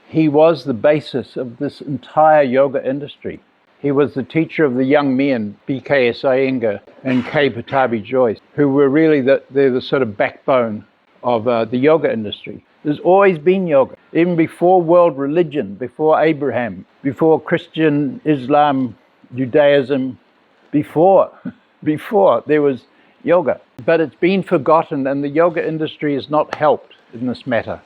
he was the basis of this entire yoga industry. He was the teacher of the young men, B.K.S. Iyengar and Pattabhi Jois, who were really they're the sort of backbone of the yoga industry. There's always been yoga, even before world religion, before Abraham, before Christian, Islam, Judaism, before there was yoga. But it's been forgotten, and the yoga industry has not helped in this matter,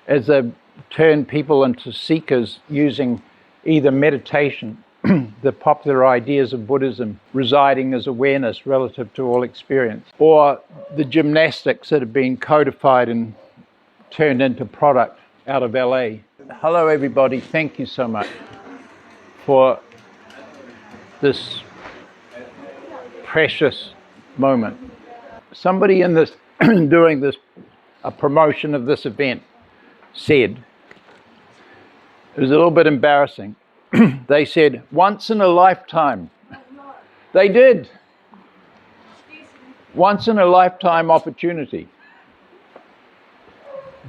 as they've turned people into seekers using either meditation, the popular ideas of Buddhism residing as awareness relative to all experience, or the gymnastics that have been codified and turned into product out of LA. Hello everybody, thank you so much for this precious moment. Somebody in this doing this a promotion of this event said, it was a little bit embarrassing, they said, once in a lifetime. They did. Once in a lifetime opportunity.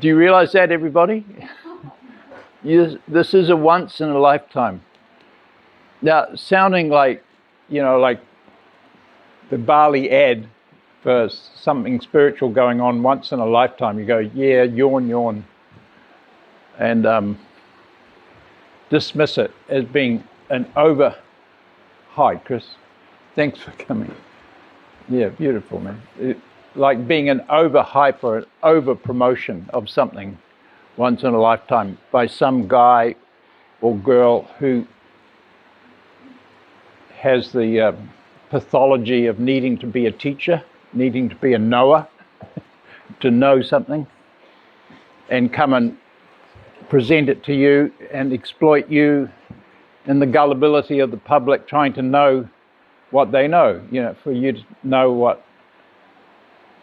Do you realize that, everybody? This is a once in a lifetime. Now, sounding like, like the Bali ad for something spiritual going on once in a lifetime. You go, yeah, yawn, yawn. And dismiss it as being an over... Hi, Chris. Thanks for coming. Yeah, beautiful, man. Like being an over-hype or an over-promotion of something once in a lifetime by some guy or girl who has the pathology of needing to be a teacher, needing to be a knower, to know something, and come and present it to you and exploit you and the gullibility of the public trying to know what they know, for you to know what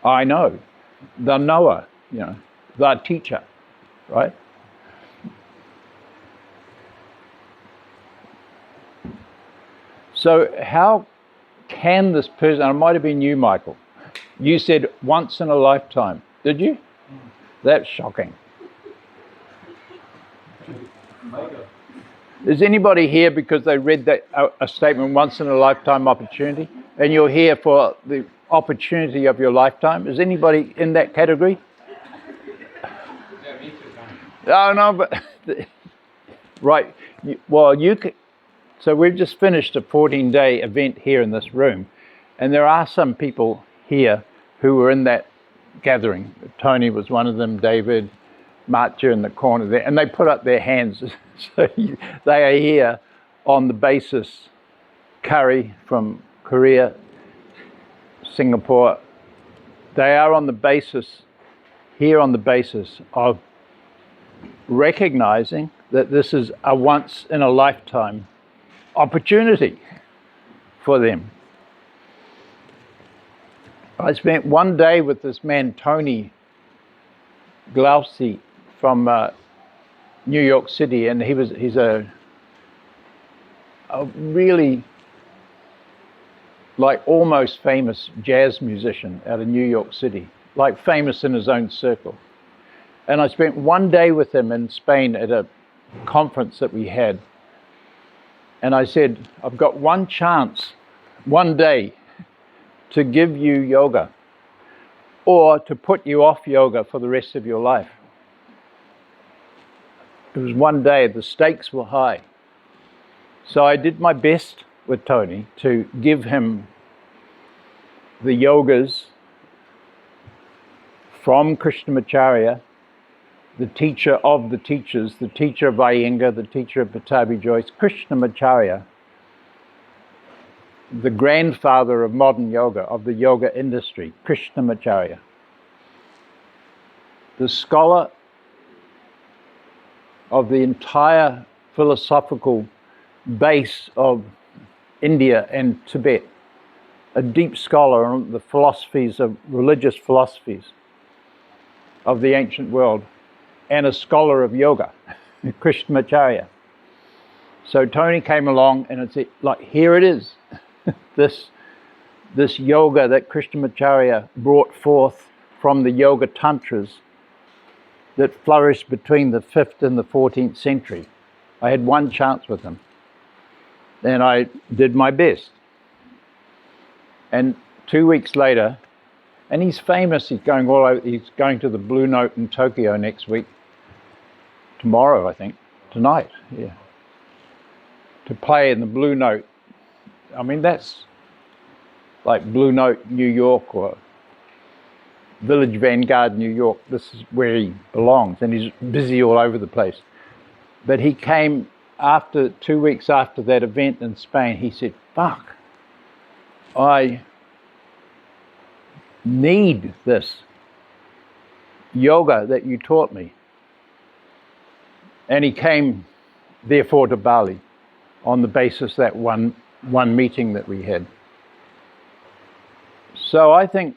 I know, the knower, the teacher, right? So how can this person, and it might have been you, Michael, you said once in a lifetime, did you? That's shocking. Is anybody here because they read that a statement, once in a lifetime opportunity, and you're here for the opportunity of your lifetime? Is anybody in that category? Yeah, me too. Oh, no, but right. So we've just finished a 14-day event here in this room, and there are some people here who were in that gathering. Tony was one of them, David, Matcha in the corner there, and they put up their hands. So they are here on the basis, Curry from Korea, Singapore, they are on the basis, here on the basis of recognizing that this is a once in a lifetime opportunity for them. I spent one day with this man, Tony Glausi from New York City, and he's a really like almost famous jazz musician out of New York City, like famous in his own circle. And I spent one day with him in Spain at a conference that we had. And I said, I've got one chance, one day, to give you yoga or to put you off yoga for the rest of your life. It was one day, the stakes were high. So I did my best with Tony to give him the yogas from Krishnamacharya, the teacher of the teachers, the teacher of Iyengar, the teacher of Pattabhi Jois, Krishnamacharya, the grandfather of modern yoga, of the yoga industry, Krishnamacharya, the scholar of the entire philosophical base of India and Tibet, a deep scholar on the philosophies of religious philosophies of the ancient world, and a scholar of yoga, Krishnamacharya. So Tony came along and it's like, here it is, this yoga that Krishnamacharya brought forth from the Yoga Tantras that flourished between the 5th and the 14th century. I had one chance with him, and I did my best. And 2 weeks later, and he's famous, he's going all over, he's going to the Blue Note in Tokyo next week, tomorrow I think, tonight, yeah, to play in the Blue Note. I mean, that's like Blue Note New York or Village Vanguard New York. This is where he belongs, and he's busy all over the place. But he came after 2 weeks after that event in Spain. He said, fuck, I need this yoga that you taught me. And he came therefore to Bali on the basis that one meeting that we had. So I think,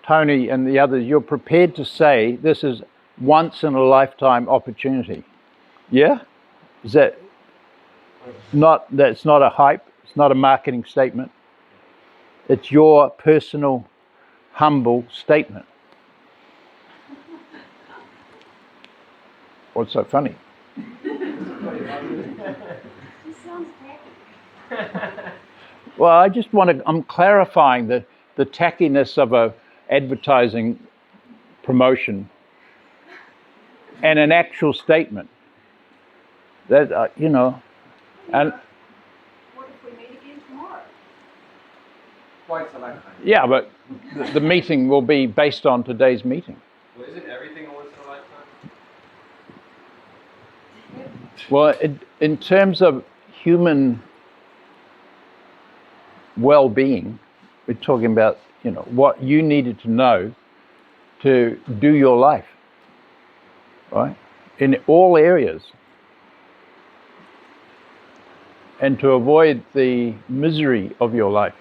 Tony and the others, you're prepared to say this is once in a lifetime opportunity. Yeah? Is that not, that's not a hype, it's not a marketing statement. It's your personal, humble statement. What's so funny? Well, I just want to, I'm clarifying the tackiness of a advertising promotion and an actual statement that you know, and what if we meet again tomorrow? Twice a lifetime. Yeah, but the meeting will be based on today's meeting. Well, isn't everything a once in a lifetime? Well, in terms of human well-being, we're talking about, you know, what you needed to know to do your life, right? In all areas. And to avoid the misery of your life,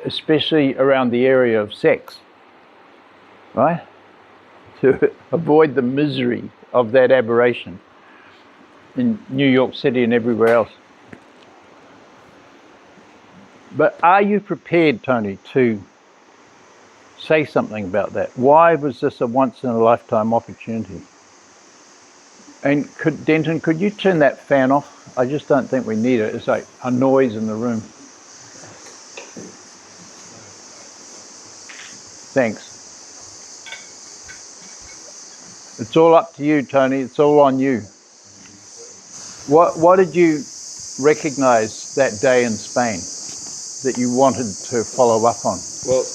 especially around the area of sex, right? To avoid the misery of that aberration in New York City and everywhere else. But are you prepared, Tony, to say something about that? Why was this a once-in-a-lifetime opportunity? And Denton, could you turn that fan off? I just don't think we need it. It's like a noise in the room. Thanks. It's all up to you, Tony. It's all on you. What did you recognize that day in Spain that you wanted to follow up on? Well,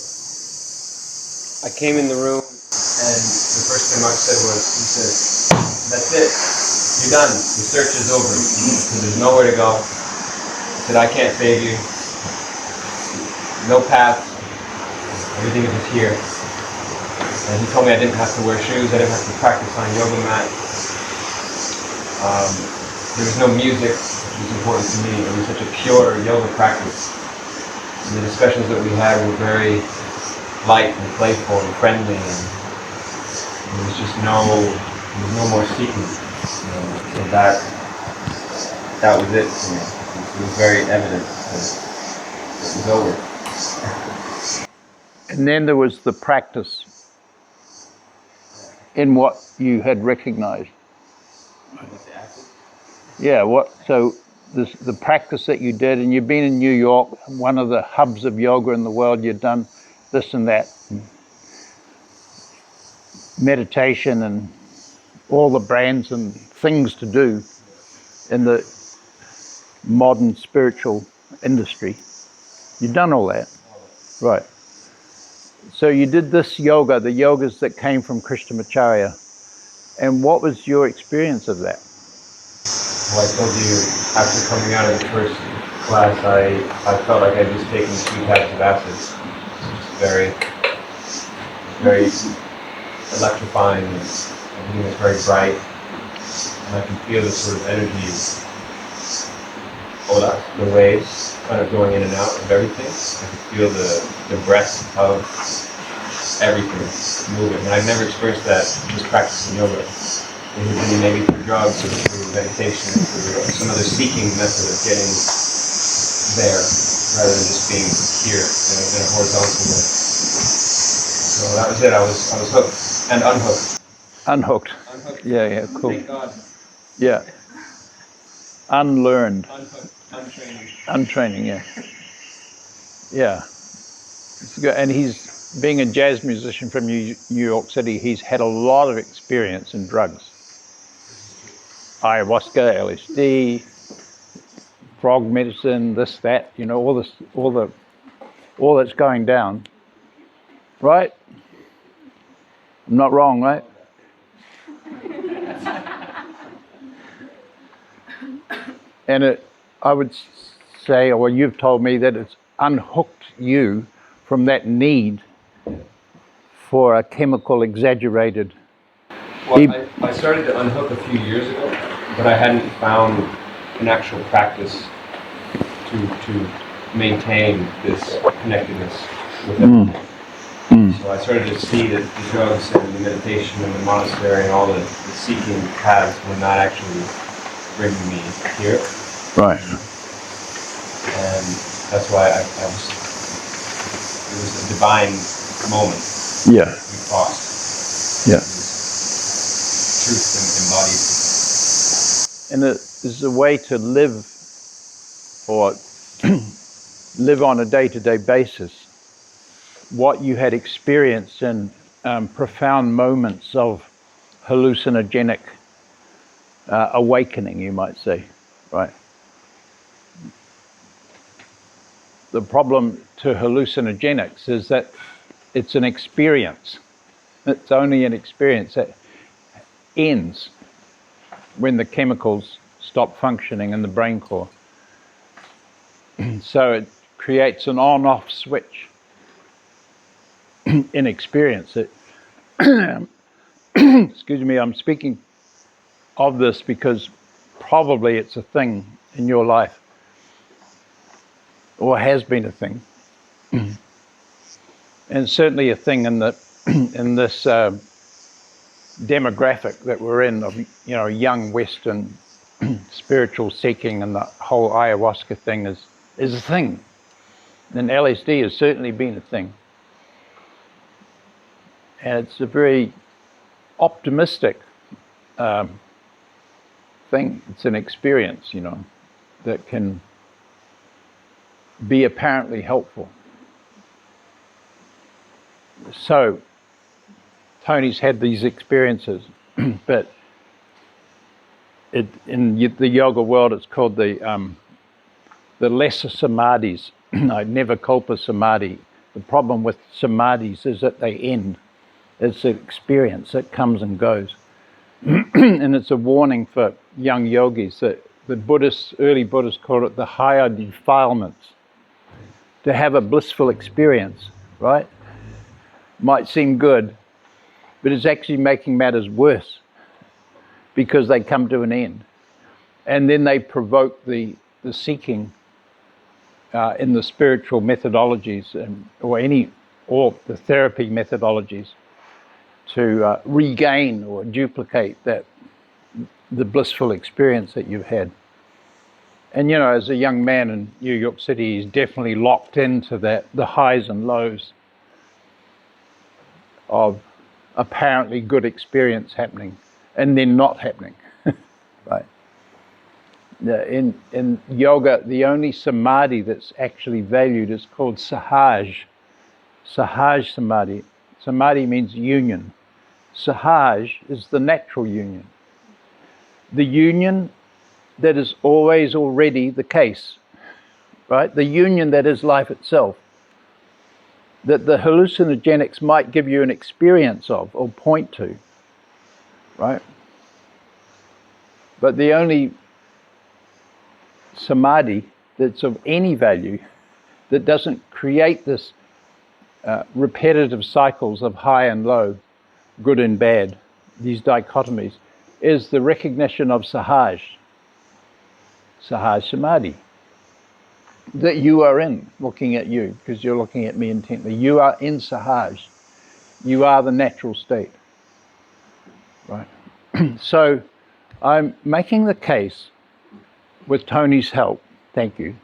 I came in the room, and the first thing Mark said was, he said, that's it, you're done, the search is over, so there's nowhere to go. He said, I can't save you, no path, everything is just here. And he told me I didn't have to wear shoes, I didn't have to practice on yoga mat. There was no music, which was important to me. It was such a pure yoga practice. And the discussions that we had were very light and playful and friendly, and there was just no more seeking. So that was it for me. It was very evident that it was over. And then there was the practice in what you had recognized. Yeah, so the practice that you did, and you've been in New York, one of the hubs of yoga in the world, you've done this and that, meditation and all the brands and things to do in the modern spiritual industry. You've done all that, right? So you did this yoga, the yogas that came from Krishnamacharya, and what was your experience of that? Well, I told you, after coming out of the first class, I felt like I'd just taken 2 tabs of acid. Very electrifying, and everything was very bright, and I can feel this sort of energy, the waves kind of going in and out of everything. I can feel the breath of everything moving, and I've never experienced that just practicing yoga. Maybe through drugs or through meditation or through some other seeking method of getting there rather than just being here in a horizontal way. So that was it. I was hooked and unhooked. Unhooked. Unhooked. Yeah, cool. Thank God. Yeah. Unlearned. Unhooked. Untraining. Untraining, yeah. Yeah. It's good. And he's, being a jazz musician from New York City, he's had a lot of experience in drugs. Ayahuasca, LSD, frog medicine, this, that, all that's going down. Right? I'm not wrong, right? And I would say, or you've told me, that it's unhooked you from that need for a chemical exaggerated. Well, I started to unhook a few years ago, but I hadn't found an actual practice to maintain this connectedness with everything. So I started to see that the drugs and the meditation and the monastery and all the seeking paths were not actually bringing me here. Right. And that's why it was a divine moment. Yeah. We crossed. Yeah. Truth embodied. And it is a way to live, or live on a day-to-day basis, what you had experienced in profound moments of hallucinogenic awakening, you might say, right? The problem to hallucinogenics is that it's an experience. It's only an experience that ends when the chemicals stop functioning in the brain core. So it creates an on-off switch in experience. Excuse me, I'm speaking of this because probably it's a thing in your life, or has been a thing, and certainly a thing in this demographic that we're in of young Western spiritual seeking, and the whole ayahuasca thing is a thing, and LSD has certainly been a thing, and it's a very optimistic thing. It's an experience, that can be apparently helpful. So Tony's had these experiences, but in the yoga world it's called the lesser samadhis. I'd never culpa samadhi. The problem with samadhis is that they end. It's an experience that comes and goes. And it's a warning for young yogis that the early Buddhists called it the higher defilements. To have a blissful experience, right? Might seem good, but it's actually making matters worse because they come to an end. And then they provoke the seeking in the spiritual methodologies or the therapy methodologies to regain or duplicate the blissful experience that you've had. And as a young man in New York City, he's definitely locked into the highs and lows of apparently good experience happening and then not happening. Right? In yoga, the only samadhi that's actually valued is called sahaj. Sahaj samadhi. Samadhi means union. Sahaj is the natural union. The union that is always already the case, right? The union that is life itself, that the hallucinogenics might give you an experience of or point to, right? But the only samadhi that's of any value, that doesn't create this repetitive cycles of high and low, good and bad, these dichotomies, is the recognition of sahaj. Sahaj samadhi, that you are in, looking at you, because you're looking at me intently. You are in sahaj. You are the natural state. Right? So I'm making the case, with Tony's help, thank you,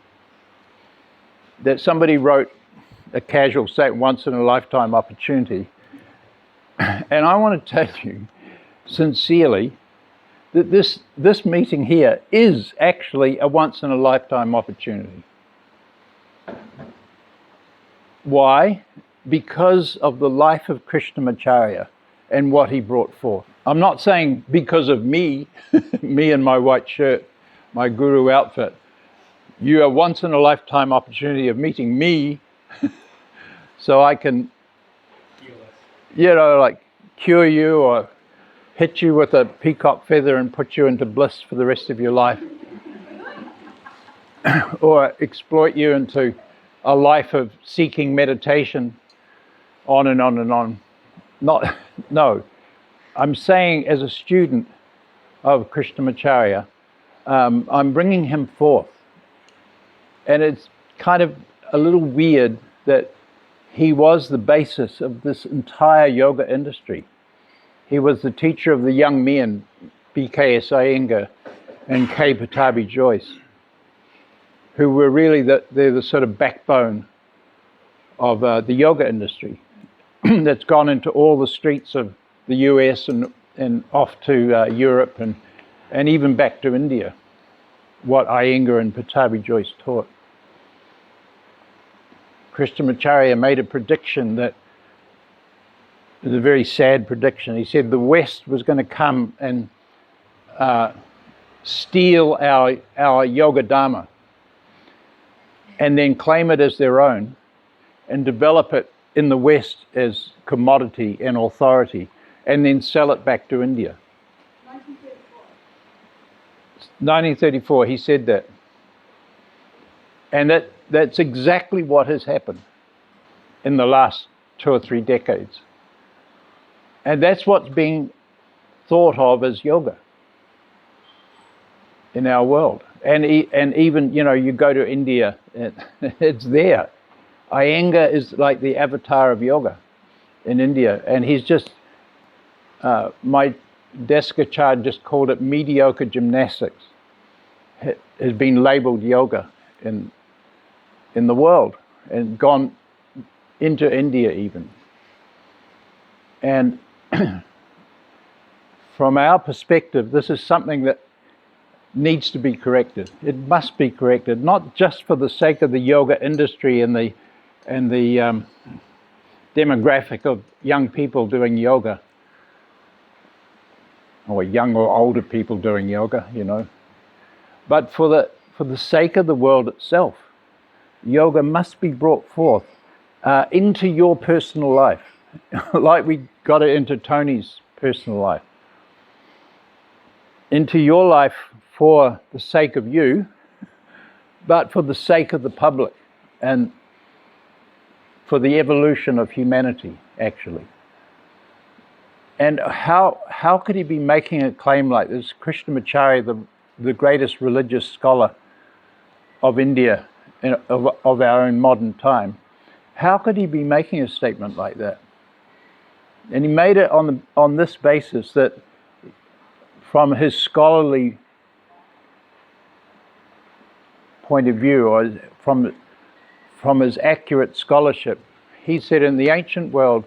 that somebody wrote a casual statement, once in a lifetime opportunity. And I want to tell you sincerely that this meeting here is actually a once-in-a-lifetime opportunity. Why? Because of the life of Krishnamacharya and what he brought forth. I'm not saying because of me, me in my white shirt, my guru outfit. You have once-in-a-lifetime opportunity of meeting me so I can, like cure you or hit you with a peacock feather and put you into bliss for the rest of your life. Or exploit you into a life of seeking meditation, on and on and on. No. I'm saying as a student of Krishnamacharya, I'm bringing him forth. And it's kind of a little weird that he was the basis of this entire yoga industry. He was the teacher of the young men, B.K.S. Iyengar and Pattabhi Jois, who were really they're the sort of backbone of the yoga industry that's gone into all the streets of the US and off to Europe and even back to India, what Iyengar and Pattabhi Jois taught. Krishnamacharya made a prediction that it was a very sad prediction. He said the West was going to come and steal our yoga dharma and then claim it as their own and develop it in the West as commodity and authority and then sell it back to India. 1934, he said that. And that's exactly what has happened in the last 2 or 3 decades. And that's what's being thought of as yoga in our world. And even, you go to India, it's there. Iyengar is like the avatar of yoga in India. And he's just, my Desikachar just called it mediocre gymnastics. It has been labeled yoga in the world and gone into India even. And from our perspective, this is something that needs to be corrected. It must be corrected, not just for the sake of the yoga industry and the demographic of young people doing yoga, or young or older people doing yoga, but for the sake of the world itself. Yoga must be brought forth into your personal life, like we got it into Tony's personal life, into your life for the sake of you, but for the sake of the public and for the evolution of humanity, actually. And how could he be making a claim like this? Krishnamacharya, the greatest religious scholar of India, of our own modern time, how could he be making a statement like that? And he made it on this basis that from his scholarly point of view, or from his accurate scholarship, he said in the ancient world,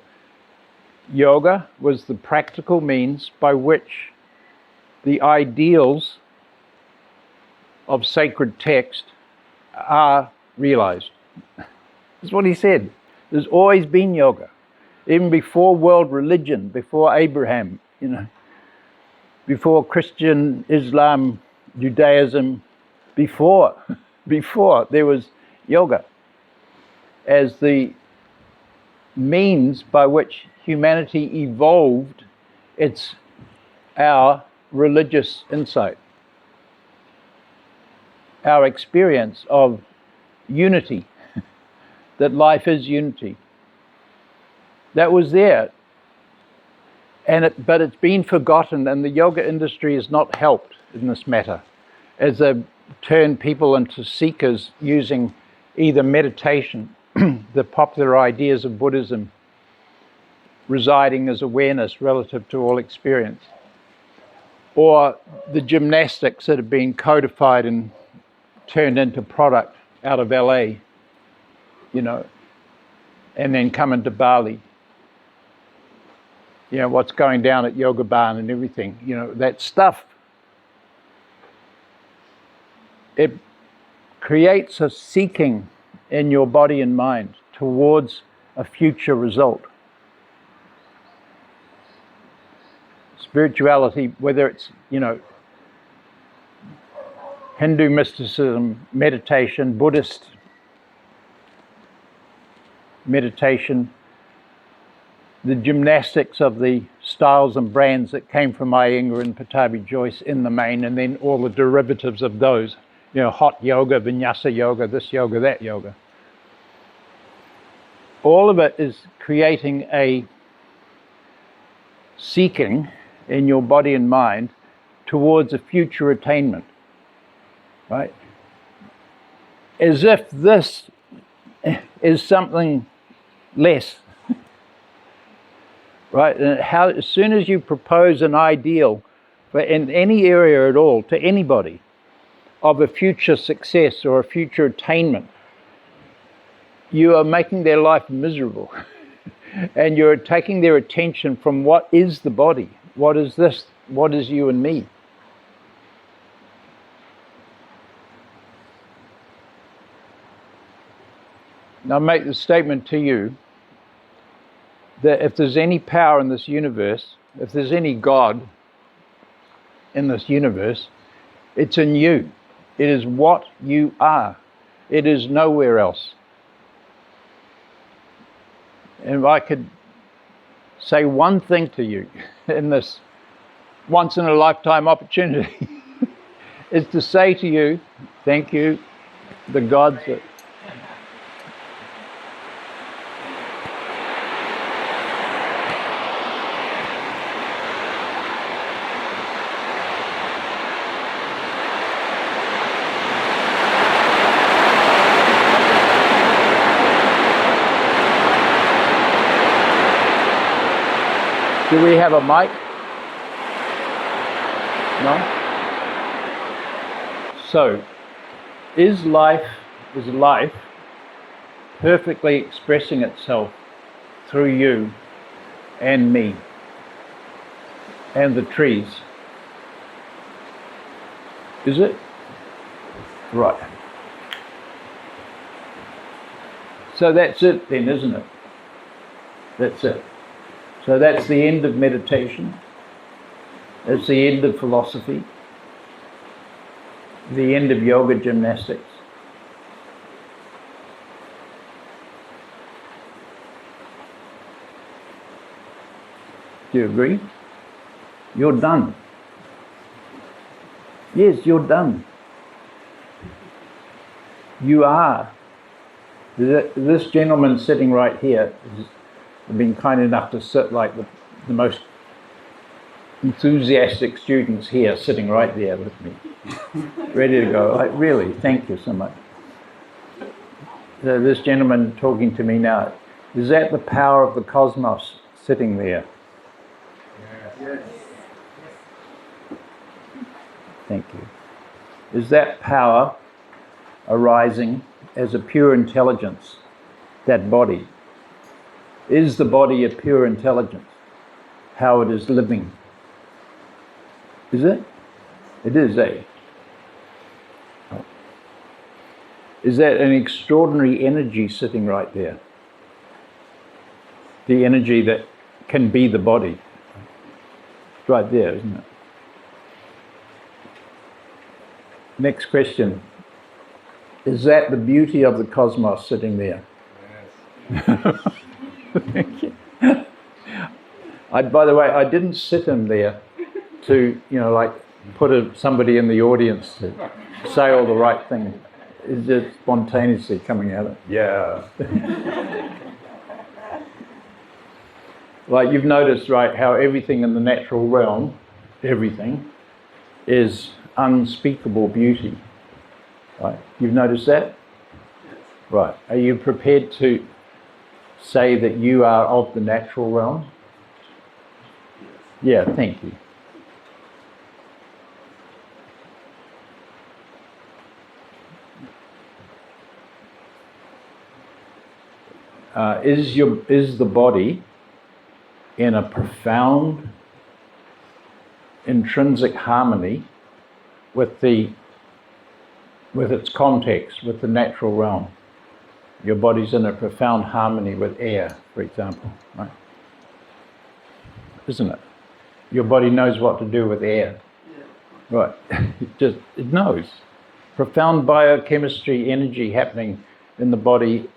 yoga was the practical means by which the ideals of sacred text are realized. That's what he said. There's always been yoga. Even before world religion, before Abraham, before Christian, Islam, Judaism, before there was yoga as the means by which humanity evolved our religious insight, our experience of unity, that life is unity. That was there. But it's been forgotten, and the yoga industry has not helped in this matter, as they've turned people into seekers using either meditation, the popular ideas of Buddhism, residing as awareness relative to all experience, or the gymnastics that have been codified and turned into product out of LA, and then come into Bali. you know, what's going down at Yoga Barn and everything, you know, that stuff, it creates a seeking in your body and mind towards a future result. Spirituality, whether it's, you know, Hindu mysticism, meditation, Buddhist meditation, the gymnastics of the styles and brands that came from Iyengar and Pattabhi Jois in the main, and then all the derivatives of those, you know, hot yoga, vinyasa yoga, this yoga, that yoga. All of it is creating a seeking in your body and mind towards a future attainment, right? As if this is something less, right? And how, as soon as you propose an ideal for in any area at all to anybody of a future success or a future attainment, you are making their life miserable. And you're taking their attention from what is the body, what is this, what is you and me. Now I make the statement to you that if there's any power in this universe, if there's any God in this universe, it's in you. It is what you are. It is nowhere else. And if I could say one thing to you in this once in a lifetime opportunity, is to say to you, thank you, the gods that do we have a mic? No? So, is life perfectly expressing itself through you and me and the trees? Is it? Right. So that's it then, isn't it? That's it. So that's the end of meditation. It's the end of philosophy. The end of yoga gymnastics. Do you agree? You're done. Yes, you're done. You are. This gentleman sitting right here has been kind enough to sit like the most enthusiastic students here, sitting right there with me, ready to go. Like, really, thank you so much. So this gentleman talking to me now, is that the power of the cosmos sitting there? Yes. Thank you. Is that power arising as a pure intelligence, that body? Is the body a pure intelligence? How it is living? Is it? It is, eh? Is that an extraordinary energy sitting right there? The energy that can be the body. It's right there, isn't it? Next question. Is that the beauty of the cosmos sitting there? Yes. Thank you. By the way, I didn't sit him there to, like put somebody in the audience to say all the right things. It's just spontaneously coming out of it. Yeah. Like you've noticed, right, how everything in the natural realm, everything, is unspeakable beauty. Right? You've noticed that? Right. Are you prepared to say that you are of the natural realm? Yeah, thank you. Is the body in a profound intrinsic harmony with its context, with the natural realm. Your body's in a profound harmony with air, for example, right? Isn't it? Your body knows what to do with air. Right. It knows. Profound biochemistry, energy happening in the body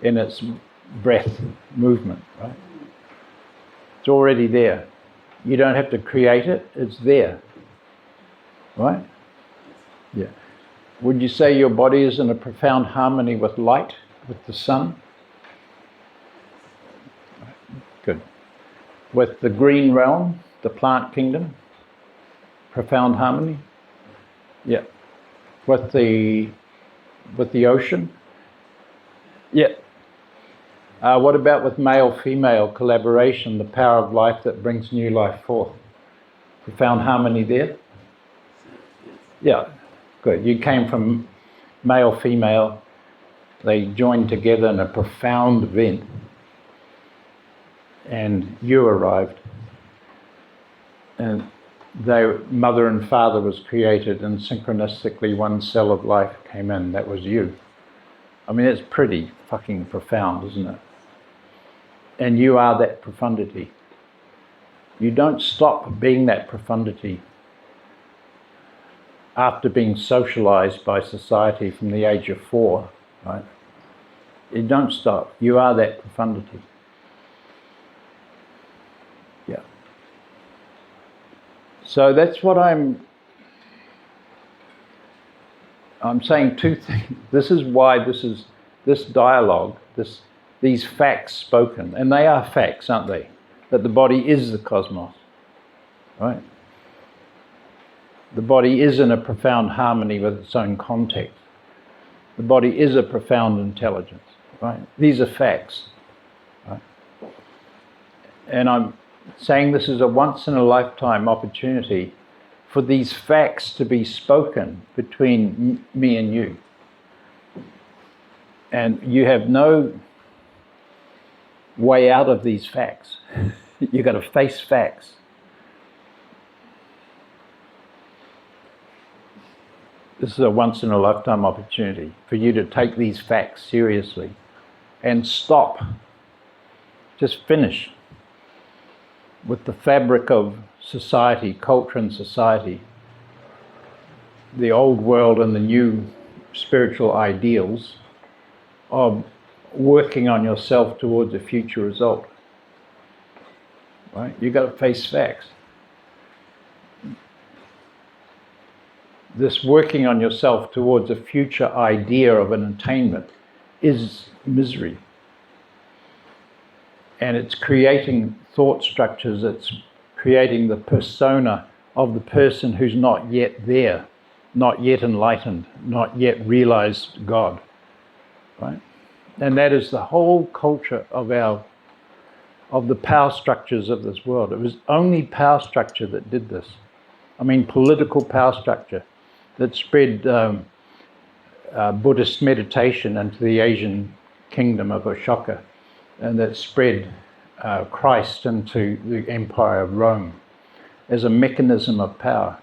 in its breath movement, right? It's already there. You don't have to create it, it's there. Right? Yeah. Would you say your body is in a profound harmony with light, with the sun? Good. With the green realm, the plant kingdom? Profound harmony? Yeah. With the ocean? Yeah. What about with male-female collaboration, the power of life that brings new life forth? Profound harmony there? Yeah. Good. You came from male-female. They joined together in a profound event. And you arrived. And mother and father was created, and synchronistically one cell of life came in. That was you. I mean, it's pretty fucking profound, isn't it? And you are that profundity. You don't stop being that profundity after being socialized by society from the age of 4, right? You don't stop. You are that profundity. Yeah. So that's what I'm saying two things. This is why this dialogue, these facts spoken, and they are facts, aren't they? That the body is the cosmos, right? The body is in a profound harmony with its own context. The body is a profound intelligence, right? These are facts, right? And I'm saying this is a once-in-a-lifetime opportunity for these facts to be spoken between me and you. And you have no way out of these facts. You've got to face facts. This is a once-in-a-lifetime opportunity for you to take these facts seriously and stop. Just finish with the fabric of society, culture and society, the old world and the new spiritual ideals of working on yourself towards a future result. Right? You've got to face facts. This working on yourself towards a future idea of an attainment is misery. And it's creating thought structures, it's creating the persona of the person who's not yet there, not yet enlightened, not yet realized God. Right? And that is the whole culture of the power structures of this world. It was only power structure that did this. I mean, political power structure that spread Buddhist meditation into the Asian kingdom of Ashoka, and that spread Christ into the Empire of Rome as a mechanism of power,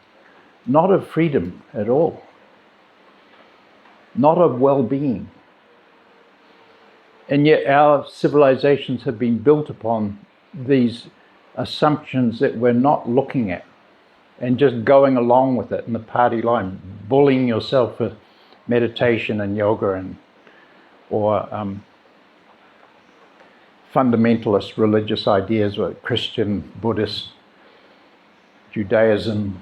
not of freedom at all, not of well-being. And yet our civilizations have been built upon these assumptions that we're not looking at and just going along with it in the party line, bullying yourself with meditation and yoga or fundamentalist religious ideas like Christian, Buddhist, Judaism,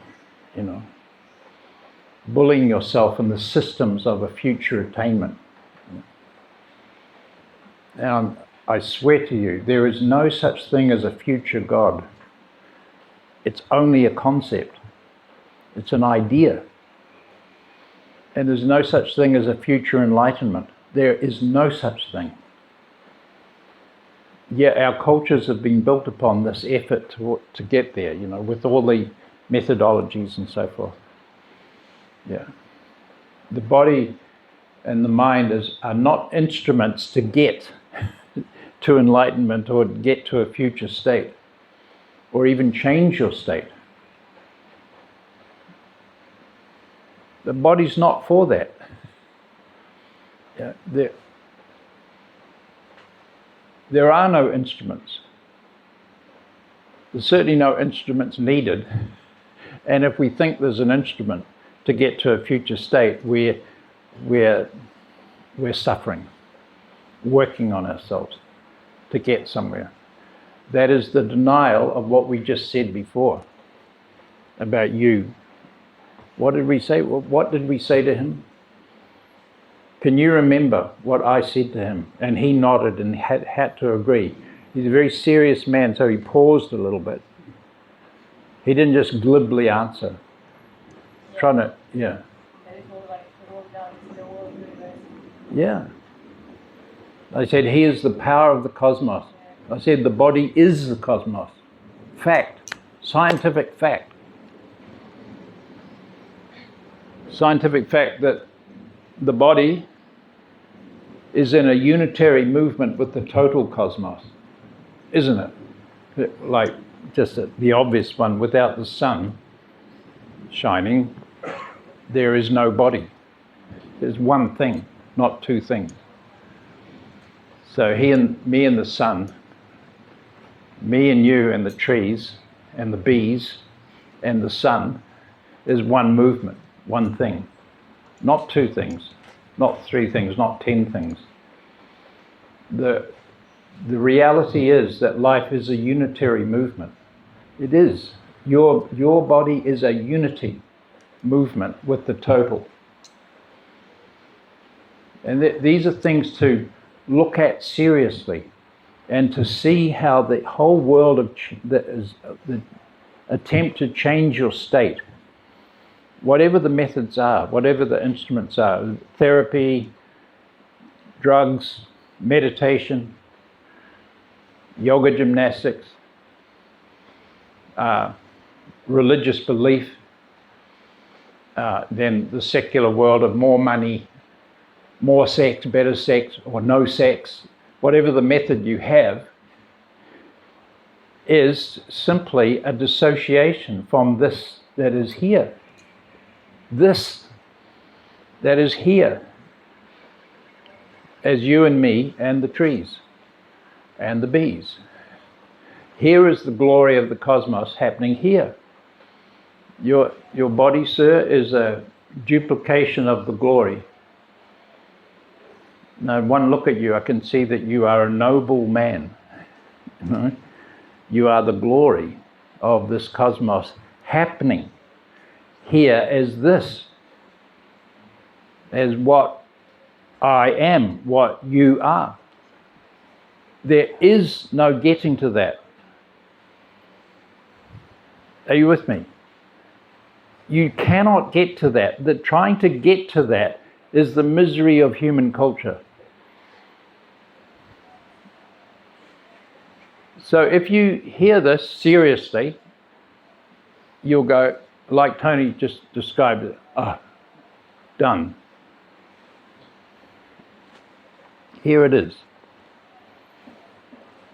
bullying yourself in the systems of a future attainment. And I swear to you, there is no such thing as a future God. It's only a concept. It's an idea. And there's no such thing as a future enlightenment. There is no such thing. Yet our cultures have been built upon this effort to get there, with all the methodologies and so forth. Yeah. The body and the mind are not instruments to get to enlightenment or get to a future state. or even change your state. The body's not for that. There are no instruments. There's certainly no instruments needed. And if we think there's an instrument to get to a future state, we're suffering, working on ourselves to get somewhere. That is the denial of what we just said before about you. What did we say? What did we say to him? Can you remember what I said to him? And he nodded and had to agree. He's a very serious man, so he paused a little bit. He didn't just glibly answer. Trying to, yeah. Yeah. I said, he is the power of the cosmos. I said, the body is the cosmos. Fact. Scientific fact. Scientific fact that the body is in a unitary movement with the total cosmos, isn't it? Like just the obvious one, without the sun shining, there is no body. There's one thing, not two things. So me and the sun, me and you and the trees and the bees and the sun is one movement, one thing. Not two things, not three things, not 10 things. The reality is that life is a unitary movement. It is. Your body is a unity movement with the total. And these are things to look at seriously and to see how the whole world the attempt to change your state, whatever the methods are, whatever the instruments are, therapy, drugs, meditation, yoga gymnastics, religious belief, then the secular world of more money, more sex, better sex, or no sex, whatever the method you have, is simply a dissociation from this that is here. This that is here as you and me and the trees and the bees. Here is the glory of the cosmos happening here. Your body, sir, is a duplication of the glory. Now, one look at you, I can see that you are a noble man. You know? You are the glory of this cosmos happening here as this, as what I am, what you are. There is no getting to that. Are you with me? You cannot get to that. The trying to get to that is the misery of human culture. So if you hear this seriously, you'll go, like Tony just described it, done. Here it is.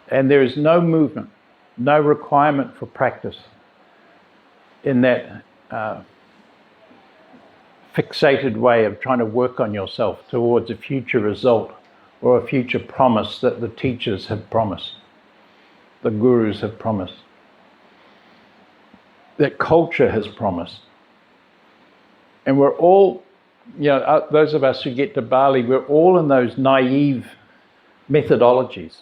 And there is no movement, no requirement for practice in that fixated way of trying to work on yourself towards a future result or a future promise that the teachers have promised, the gurus have promised, that culture has promised. And we're all, those of us who get to Bali, we're all in those naive methodologies.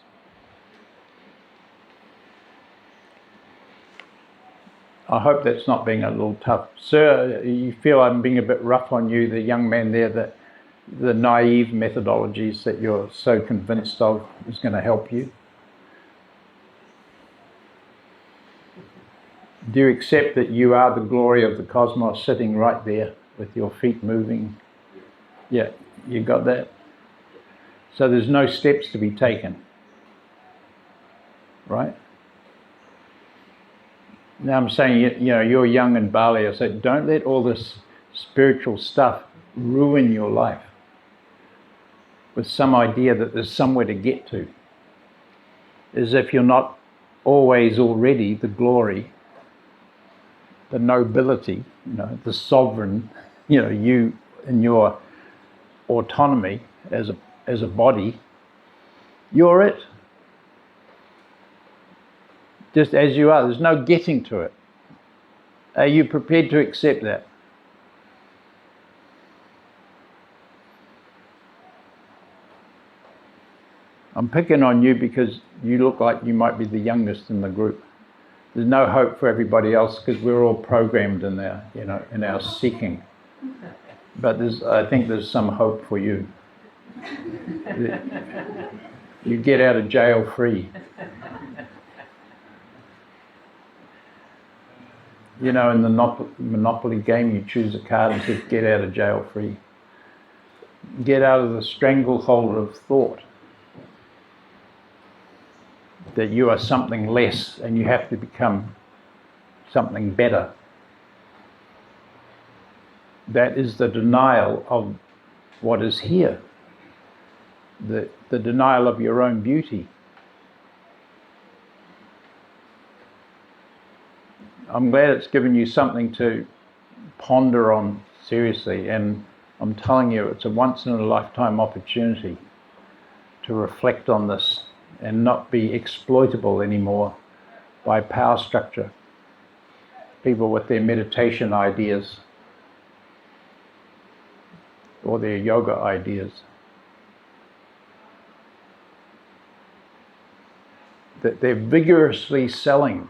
I hope that's not being a little tough. Sir, you feel I'm being a bit rough on you, the young man there, that the naive methodologies that you're so convinced of is going to help you? Do you accept that you are the glory of the cosmos sitting right there with your feet moving? Yeah, you got that? So there's no steps to be taken, right? Now I'm saying, you're young in Bali. I said, don't let all this spiritual stuff ruin your life with some idea that there's somewhere to get to. As if you're not always already the glory, the nobility, the sovereign, you in your autonomy as a body, you're it. Just as you are. There's no getting to it. Are you prepared to accept that? I'm picking on you because you look like you might be the youngest in the group. There's no hope for everybody else because we're all programmed in our seeking. But I think there's some hope for you. You get out of jail free. In the Monopoly game, you choose a card and says, get out of jail free. Get out of the stranglehold of thought that you are something less and you have to become something better. That is the denial of what is here, the denial of your own beauty. I'm glad it's given you something to ponder on seriously, and I'm telling you, it's a once-in-a-lifetime opportunity to reflect on this and not be exploitable anymore by power structure, people with their meditation ideas or their yoga ideas. That they're vigorously selling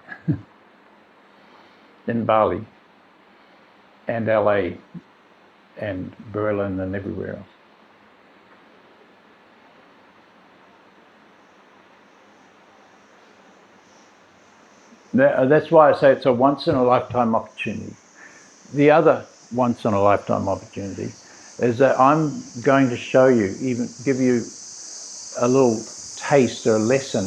in Bali and LA and Berlin and everywhere else. That's why I say it's a once-in-a-lifetime opportunity. The other once-in-a-lifetime opportunity is that I'm going to show you, even give you a little taste or lesson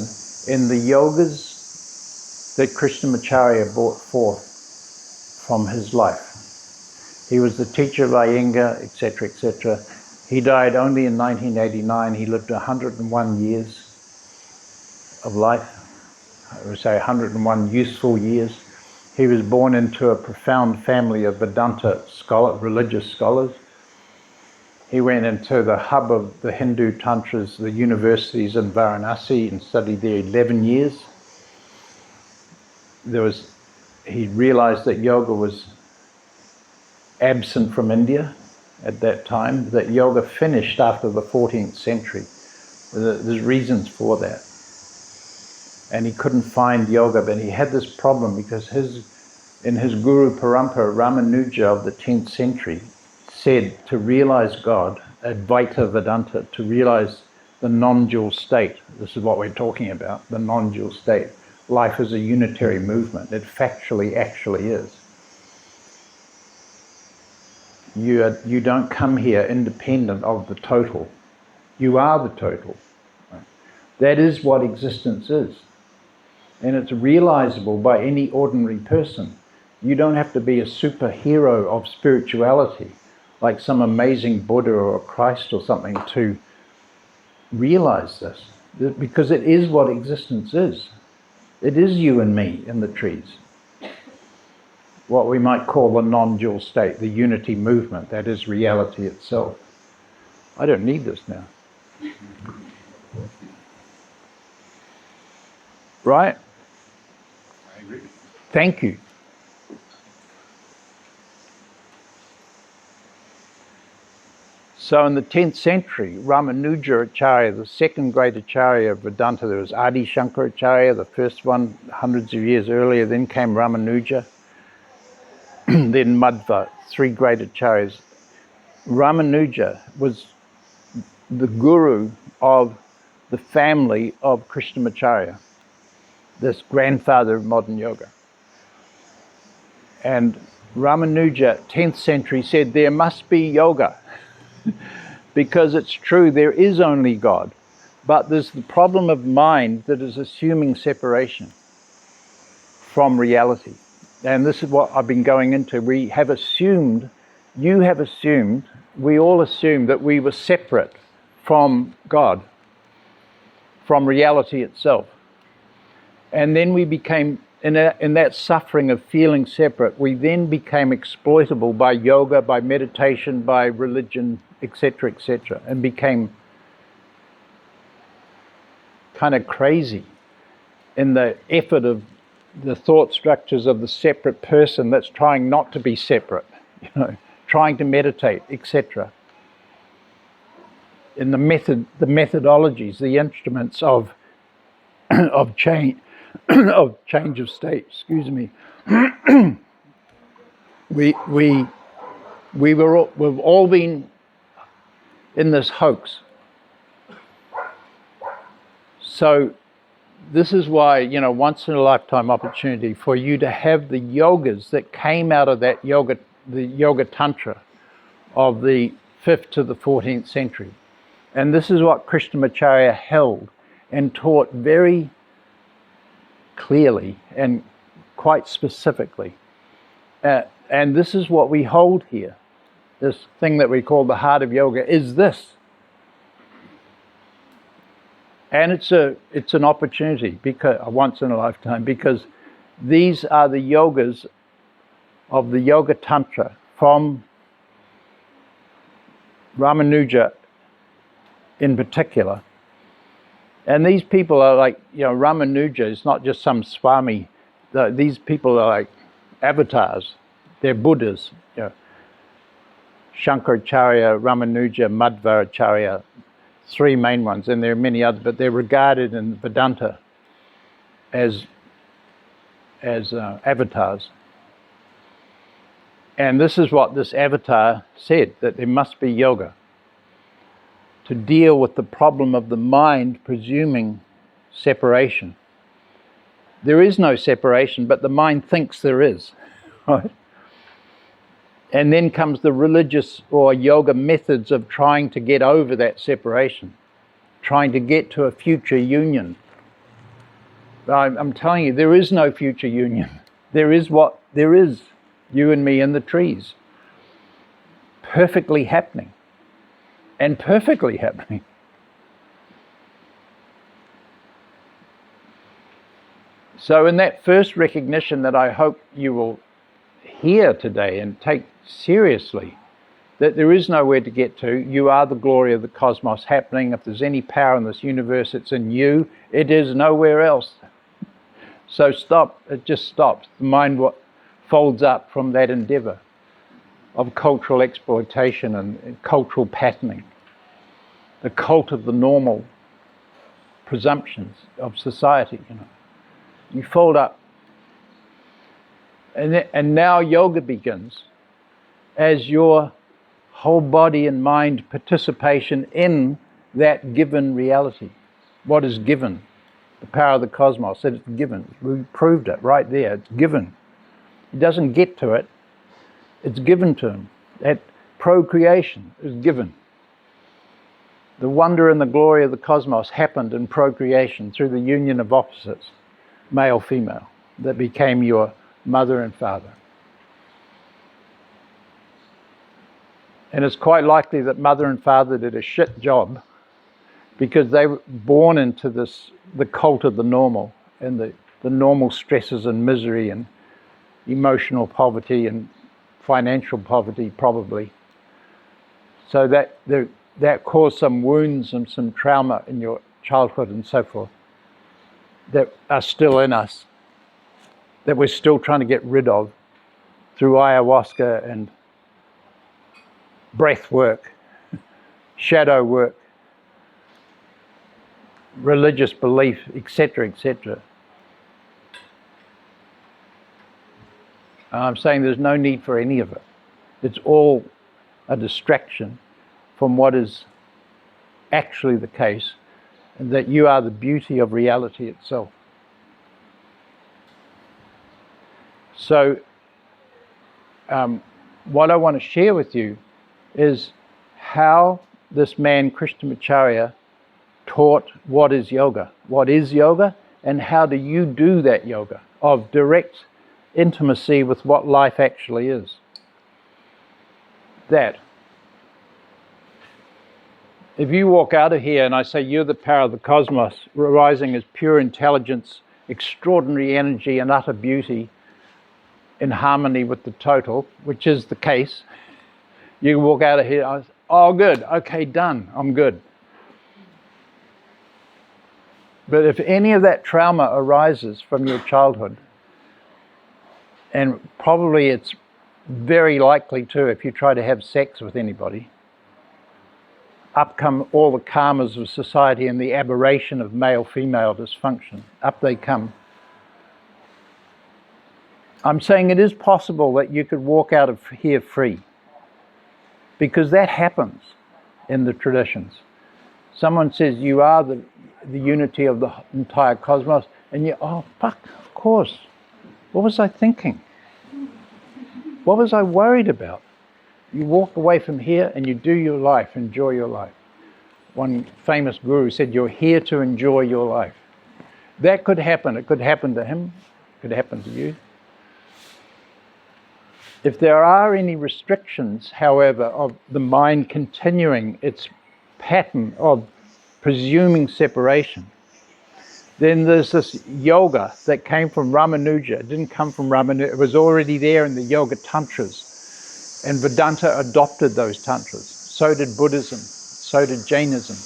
in the yogas that Krishnamacharya brought forth from his life. He was the teacher of Iyengar, etc., etc. He died only in 1989. He lived 101 years of life. I would say 101 useful years. He was born into a profound family of Vedanta religious scholars. He went into the hub of the Hindu Tantras, the universities in Varanasi, and studied there 11 years. He realized that yoga was absent from India at that time, that yoga finished after the 14th century. There's reasons for that. And he couldn't find yoga, but he had this problem because in his Guru Parampara, Ramanuja of the 10th century said to realize God, Advaita Vedanta, to realize the non-dual state. This is what we're talking about, the non-dual state. Life is a unitary movement. It factually actually is. You don't come here independent of the total. You are the total. That is what existence is. And it's realizable by any ordinary person. You don't have to be a superhero of spirituality, like some amazing Buddha or Christ or something, to realize this. Because it is what existence is. It is you and me in the trees. What we might call the non-dual state, the unity movement, that is reality itself. I don't need this now. Right? I agree. Thank you. So in the 10th century, Ramanuja Acharya, the second great Acharya of Vedanta, there was Adi Shankaracharya, the first one hundreds of years earlier, then came Ramanuja, then Madhva, three great Acharyas. Ramanuja was the guru of the family of Krishnamacharya, this grandfather of modern yoga. And Ramanuja, 10th century, said there must be yoga because it's true, there is only God. But there's the problem of mind that is assuming separation from reality. And this is what I've been going into. We have assumed, you have assumed, we all assumed that we were separate from God, from reality itself. And then we became, in that suffering of feeling separate, we then became exploitable by yoga, by meditation, by religion, etc., and became kind of crazy in the effort of the thought structures of the separate person that's trying not to be separate, trying to meditate, etc. In the methodologies, the instruments of change, of change of state. Excuse me. we've all been in this hoax. So this is why, once in a lifetime opportunity for you to have the yogas that came out of that yoga, the Yoga Tantra of the 5th to the 14th century. And this is what Krishnamacharya held and taught very clearly and quite specifically. And this is what we hold here. This thing that we call the heart of yoga is this. And it's an opportunity, because once in a lifetime, because these are the yogas of the Yoga Tantra from Ramanuja in particular. And these people are like, Ramanuja is not just some Swami. These people are like avatars. They're Buddhas. Shankaracharya, Ramanuja, Madhvaracharya, 3 main ones, and there are many others, but they're regarded in Vedanta as avatars. And this is what this avatar said, that there must be yoga to deal with the problem of the mind presuming separation. There is no separation, but the mind thinks there is, right? And then comes the religious or yoga methods of trying to get over that separation, trying to get to a future union. I'm telling you, there is no future union. There is what there is, you and me and the trees, perfectly happening. And perfectly happening. So in that first recognition that I hope you will hear today and take seriously, that there is nowhere to get to, you are the glory of the cosmos happening. If there's any power in this universe, it's in you. It is nowhere else. So stop, it just stops. The mind folds up from that endeavor of cultural exploitation and cultural patterning. The cult of the normal presumptions of society, You fold up. And now yoga begins as your whole body and mind participation in that given reality. What is given? The power of the cosmos, that it's given. We proved it right there. It's given. He doesn't get to it. It's given to him. That procreation is given. The wonder and the glory of the cosmos happened in procreation through the union of opposites, male, female, that became your mother and father. And it's quite likely that mother and father did a shit job because they were born into the cult of the normal and the normal stresses and misery and emotional poverty and financial poverty probably. So that caused some wounds and some trauma in your childhood and so forth that are still in us, that we're still trying to get rid of through ayahuasca and breath work, shadow work, religious belief, etc., etc. I'm saying there's no need for any of it. It's all a distraction from what is actually the case, and that you are the beauty of reality itself. So what I want to share with you is how this man Krishnamacharya taught what is yoga, and how do you do that yoga of direct intimacy with what life actually is. That if you walk out of here and I say you're the power of the cosmos, rising as pure intelligence extraordinary energy and utter beauty in harmony with the total, which is the case. You can walk out of here, oh good, okay, done, I'm good. But if any of that trauma arises from your childhood, and probably it's very likely to if you try to have sex with anybody, up come all the karmas of society and the aberration of male-female dysfunction. Up they come. I'm saying it is possible that you could walk out of here free, because that happens in the traditions. Someone says you are the unity of the entire cosmos, and you, oh fuck, of course. What was I thinking? What was I worried about? You walk away from here and you do your life, enjoy your life. One famous guru said, you're here to enjoy your life. That could happen. It could happen to him. It could happen to you. If there are any restrictions, however, of the mind continuing its pattern of presuming separation, then there's this yoga that came from Ramanuja. It didn't come from Ramanuja. It was already there in the Yoga Tantras. And Vedanta adopted those Tantras. So did Buddhism. So did Jainism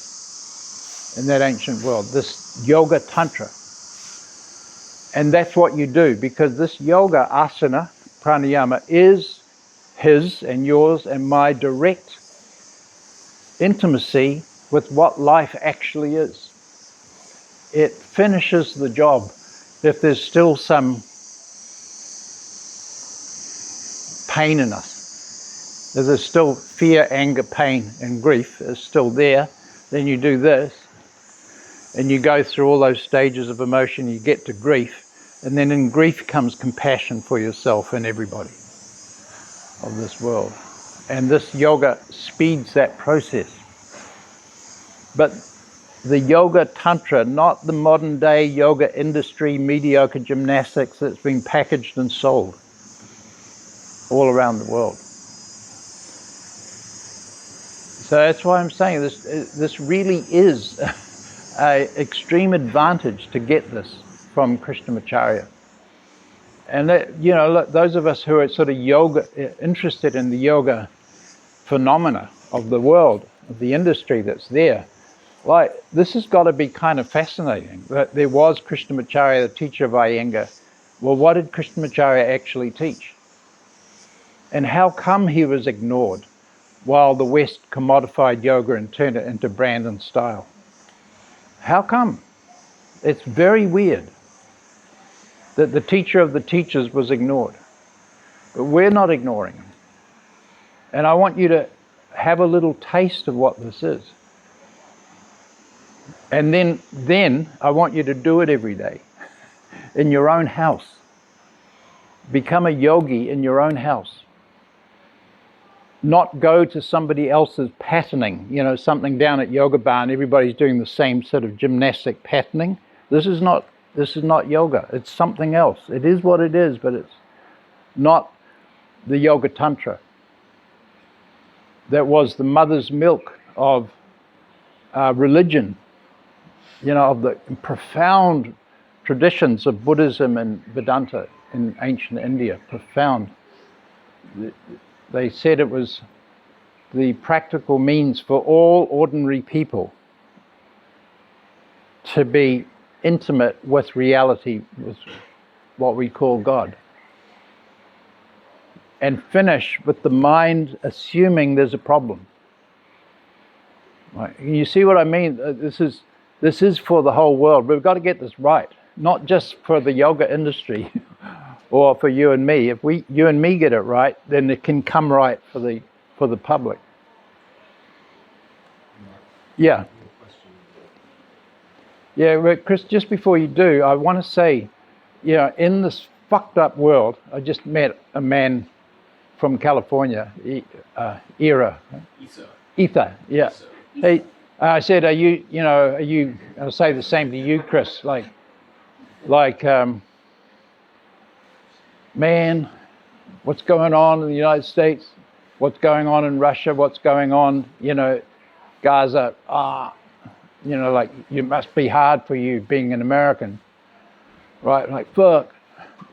in that ancient world. This Yoga Tantra. And that's what you do, because this yoga asana, pranayama, is his and yours and my direct intimacy with what life actually is. It finishes the job if there's still some pain in us. If there's still fear, anger, pain, and grief is still there, then you do this, and you go through all those stages of emotion, you get to grief, and then in grief comes compassion for yourself and everybody of this world. And this yoga speeds that process. But the yoga tantra, not the modern day yoga industry, mediocre gymnastics that's been packaged and sold all around the world. So that's why I'm saying this really is an extreme advantage to get this from Krishnamacharya. And that, you know, those of us who are sort of yoga, interested in the yoga phenomena of the world, of the industry that's there, like, this has got to be kind of fascinating, that there was Krishnamacharya, the teacher of Iyengar. Well, what did Krishnamacharya actually teach? And how come he was ignored while the West commodified yoga and turned it into brand and style? How come? It's very weird that the teacher of the teachers was ignored. But we're not ignoring him. And I want you to have a little taste of what this is. And then I want you to do it every day in your own house. Become a yogi in your own house. Not go to somebody else's patterning, you know, something down at yoga bar and everybody's doing the same sort of gymnastic patterning. This is not yoga. It's something else. It is what it is, but it's not the yoga tantra. That was the mother's milk of religion, you know, of the profound traditions of Buddhism and Vedanta in ancient India. Profound. They said it was the practical means for all ordinary people to be intimate with reality, with what we call God, and finish with the mind assuming there's a problem. Right. You see what I mean? This is for the whole world. We've got to get this right, not just for the yoga industry or for you and me. If you and me get it right, then it can come right for the public. Yeah. Yeah, Chris, just before you do, I want to say, you know, in this fucked up world, I just met a man from California, Ether, yeah. Hey, I said, are you, I'll say the same to you, Chris, man, what's going on in the United States? What's going on in Russia? What's going on, Gaza? It must be hard for you being an American. right? Like, fuck.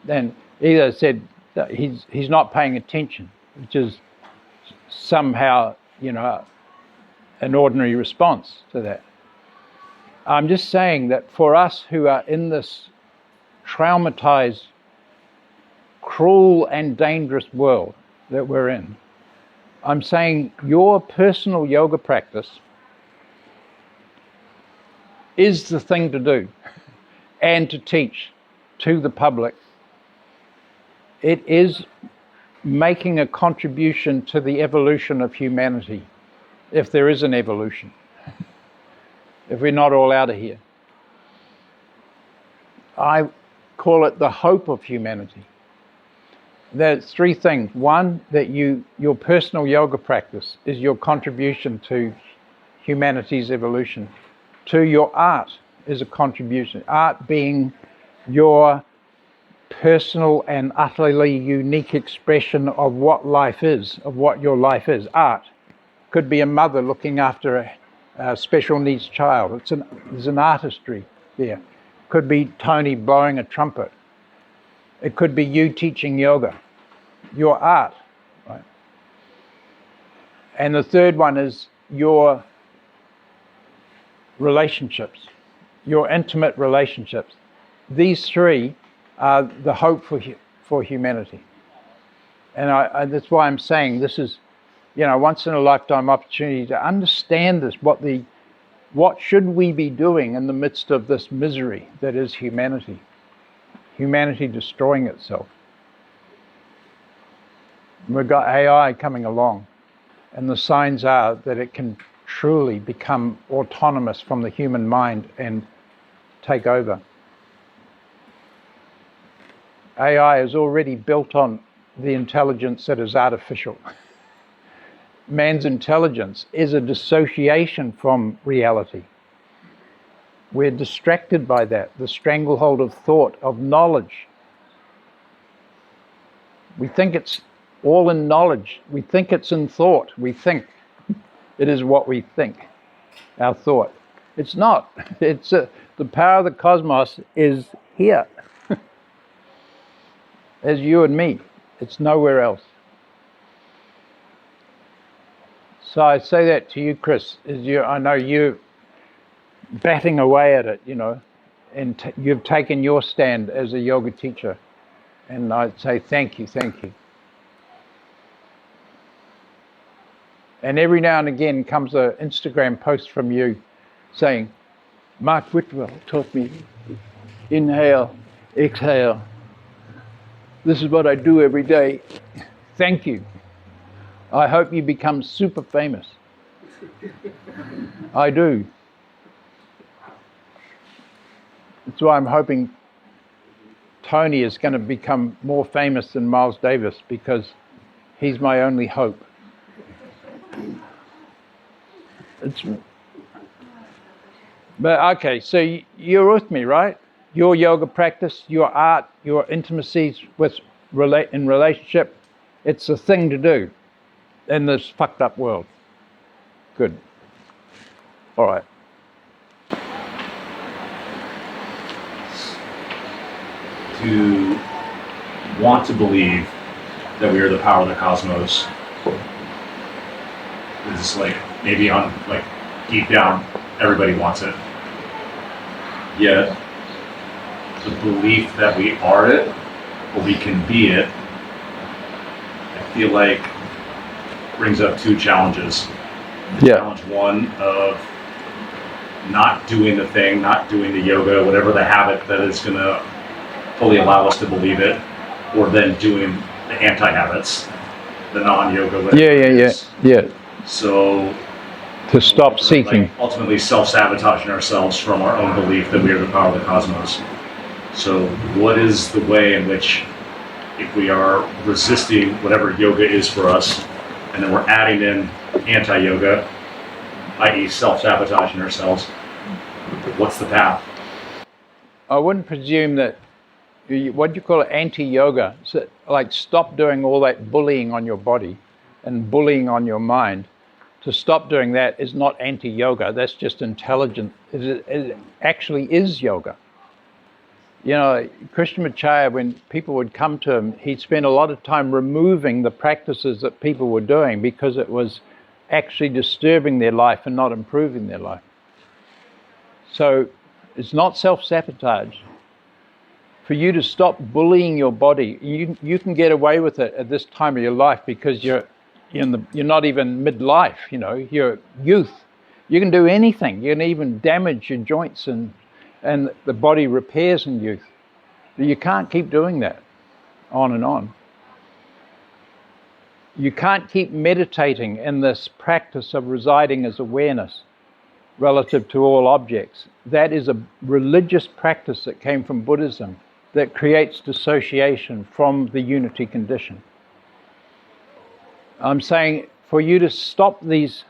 Then either said that he's not paying attention, which is somehow, an ordinary response to that. I'm just saying that for us who are in this traumatized, cruel and dangerous world that we're in, I'm saying your personal yoga practice is the thing to do and to teach to the public. It is making a contribution to the evolution of humanity, if there is an evolution, if we're not all out of here. I call it the hope of humanity. There's three things. One, that your personal yoga practice is your contribution to humanity's evolution. Two, your art is a contribution. Art being your personal and utterly unique expression of what life is, of what your life is. Art could be a mother looking after a special needs child. There's an artistry there. Could be Tony blowing a trumpet. It could be you teaching yoga. Your art, right? And the third one is your relationships, your intimate relationships. These three are the hope for humanity. And that's why I'm saying this is, once in a lifetime opportunity to understand this. What should we be doing in the midst of this misery that is humanity? Humanity destroying itself. We've got AI coming along, and the signs are that it can truly become autonomous from the human mind and take over. AI is already built on the intelligence that is artificial. Man's intelligence is a dissociation from reality. We're distracted by that, the stranglehold of thought, of knowledge. We think it's all in knowledge. We think it's in thought. We think it is what we think, our thought. It's not. It's the power of the cosmos is here. As you and me. It's nowhere else. So I say that to you, Chris, I know you're batting away at it, and you've taken your stand as a yoga teacher. And I'd say thank you. And every now and again comes an Instagram post from you saying, Mark Whitwell taught me, inhale, exhale. This is what I do every day. Thank you. I hope you become super famous. I do. That's why I'm hoping Tony is going to become more famous than Miles Davis, because he's my only hope. But okay, so you're with me, right? Your yoga practice, your art, your intimacies in relationship, it's a thing to do in this fucked up world. Good. All right. To want to believe that we are the power of the cosmos is maybe deep down, everybody wants it. Yet the belief that we are it, or we can be it, I feel like brings up two challenges. Challenge one of not doing the thing, not doing the yoga, whatever the habit that is going to fully allow us to believe it, or then doing the anti-habits, the non-yoga. Yeah. So to stop seeking. Ultimately self-sabotaging ourselves from our own belief that we are the power of the cosmos. So what is the way in which, if we are resisting whatever yoga is for us, and then we're adding in anti-yoga, i.e. self-sabotaging ourselves, what's the path? I wouldn't presume that, what do you call it, anti-yoga? So, stop doing all that bullying on your body and bullying on your mind. To stop doing that is not anti-yoga, that's just intelligent. It actually is yoga. You know, Krishnamacharya, when people would come to him, he'd spend a lot of time removing the practices that people were doing because it was actually disturbing their life and not improving their life. So it's not self-sabotage. For you to stop bullying your body, you can get away with it at this time of your life because you're not even midlife, you know, you're youth. You can do anything. You can even damage your joints and the body repairs in youth. But you can't keep doing that on and on. You can't keep meditating in this practice of residing as awareness relative to all objects. That is a religious practice that came from Buddhism that creates dissociation from the unity condition. I'm saying for you to stop these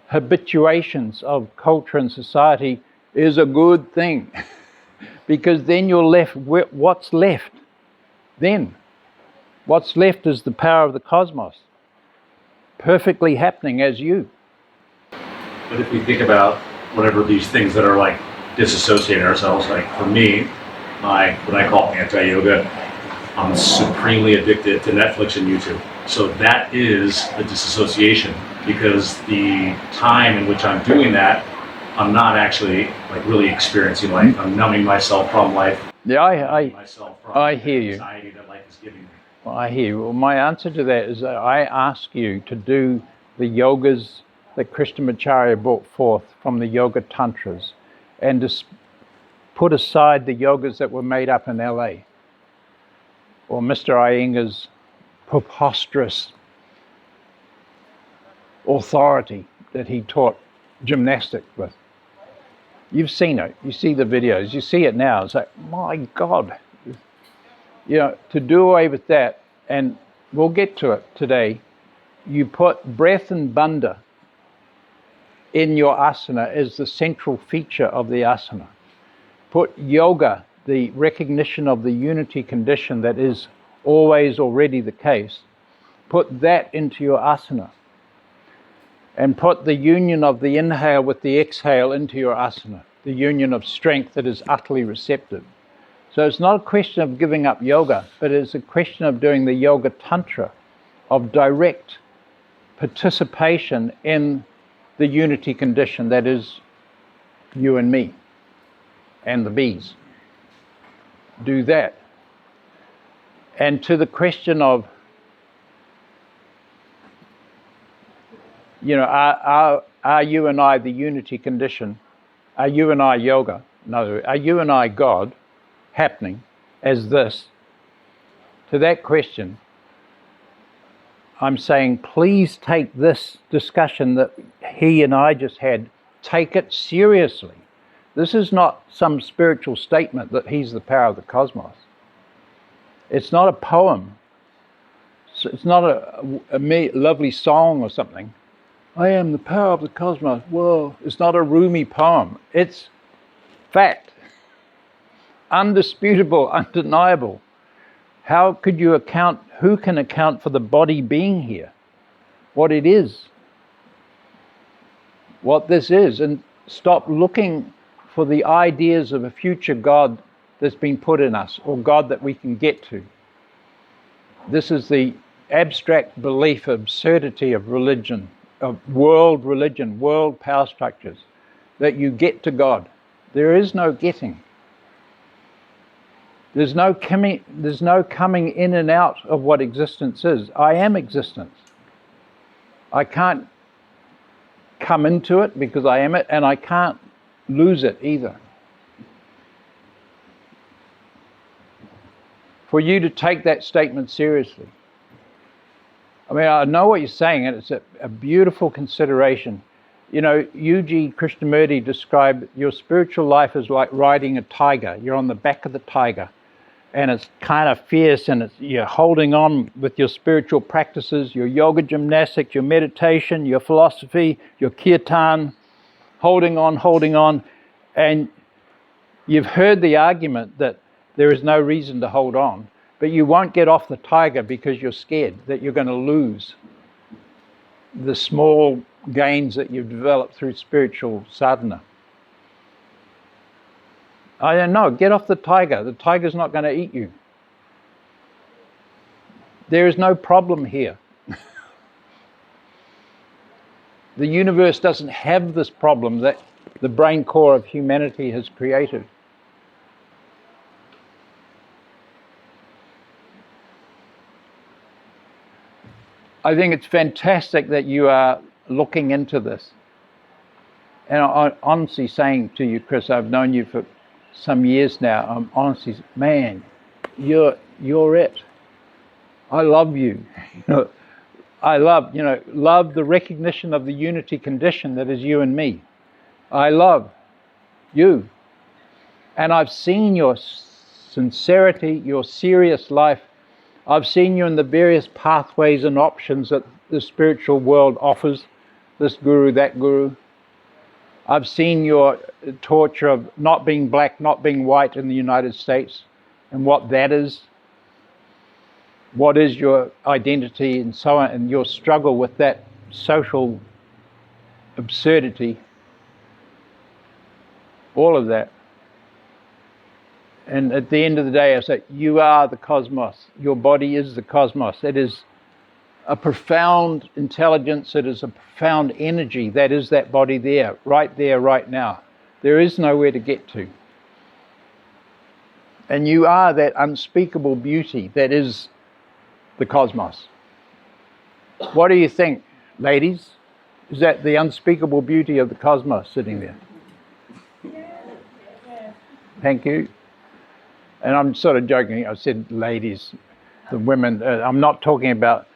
habituations of culture and society is a good thing because then you're left with what's left then. What's left is the power of the cosmos, perfectly happening as you. But if we think about whatever these things that are like disassociating ourselves, like for me, what I call anti-yoga, I'm supremely addicted to Netflix and YouTube. So that is the disassociation because the time in which I'm doing that, I'm not actually like really experiencing life. I'm numbing myself from life. Yeah, I hear you. Anxiety that life is giving me. Well, I hear you. Well, my answer to that is that I ask you to do the yogas that Krishnamacharya brought forth from the Yoga Tantras and just put aside the yogas that were made up in LA or Mr. Iyengar's preposterous authority that he taught gymnastics with. You've seen it. You see the videos. You see it now. It's like, my God. You know, to do away with that, and we'll get to it today, you put breath and bandha in your asana as the central feature of the asana. Put yoga, the recognition of the unity condition that is always already the case, put that into your asana. And put the union of the inhale with the exhale into your asana, the union of strength that is utterly receptive. So it's not a question of giving up yoga, but it's a question of doing the yoga tantra, of direct participation in the unity condition that is you and me and the bees. Do that. And to the question of, you know, are you and I the unity condition? Are you and I yoga? No. Are you and I God happening as this? To that question, I'm saying, please take this discussion that he and I just had, take it seriously. This is not some spiritual statement that he's the power of the cosmos. It's not a poem. It's not a lovely song or something. I am the power of the cosmos. Whoa. It's not a roomy poem. It's fact. Undisputable, undeniable. How could you account, who can account for the body being here? What it is. What this is. And stop looking for the ideas of a future God that's been put in us, or God that we can get to. This is the abstract belief absurdity of religion, of world religion, world power structures, that you get to God. There is no getting. There's no coming in and out of what existence is. I am existence. I can't come into it because I am it, and I can't lose it either. For you to take that statement seriously. I mean, I know what you're saying, and it's a beautiful consideration. You know, U.G. Krishnamurti described your spiritual life as like riding a tiger. You're on the back of the tiger, and it's kind of fierce, and you're holding on with your spiritual practices, your yoga gymnastics, your meditation, your philosophy, your kirtan, holding on, and you've heard the argument that there is no reason to hold on, but you won't get off the tiger because you're scared that you're going to lose the small gains that you've developed through spiritual sadhana. I don't know, get off the tiger. The tiger's not going to eat you. There is no problem here. The universe doesn't have this problem that the brain core of humanity has created. I think it's fantastic that you are looking into this. And I'm honestly saying to you, Chris, I've known you for some years now. I'm honestly, man, you're it. I love you. I love the recognition of the unity condition that is you and me. I love you. And I've seen your sincerity, your serious life. I've seen you in the various pathways and options that the spiritual world offers, this guru, that guru. I've seen your torture of not being black, not being white in the United States, and what that is. What is your identity and so on, and your struggle with that social absurdity. All of that. And at the end of the day, I say, you are the cosmos. Your body is the cosmos. It is a profound intelligence. It is a profound energy. That is that body there, right now. There is nowhere to get to. And you are that unspeakable beauty that is the cosmos. What do you think, ladies? Is that the unspeakable beauty of the cosmos sitting there? Thank you. And I'm sort of joking. I said ladies, the women. I'm not talking about,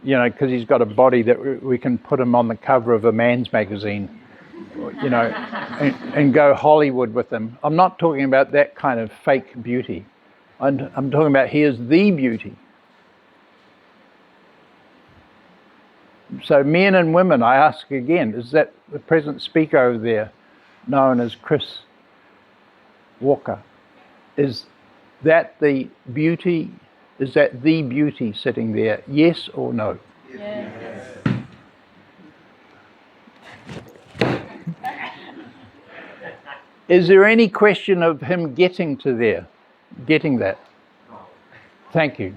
because he's got a body that we can put him on the cover of a man's magazine, and go Hollywood with him. I'm not talking about that kind of fake beauty. I'm talking about he is the beauty. So men and women, I ask again, is that the present speaker over there, known as Chris Walker, is that the beauty? Is that the beauty sitting there? Yes or no? Yes. Is there any question of him getting to there? Getting that? Thank you.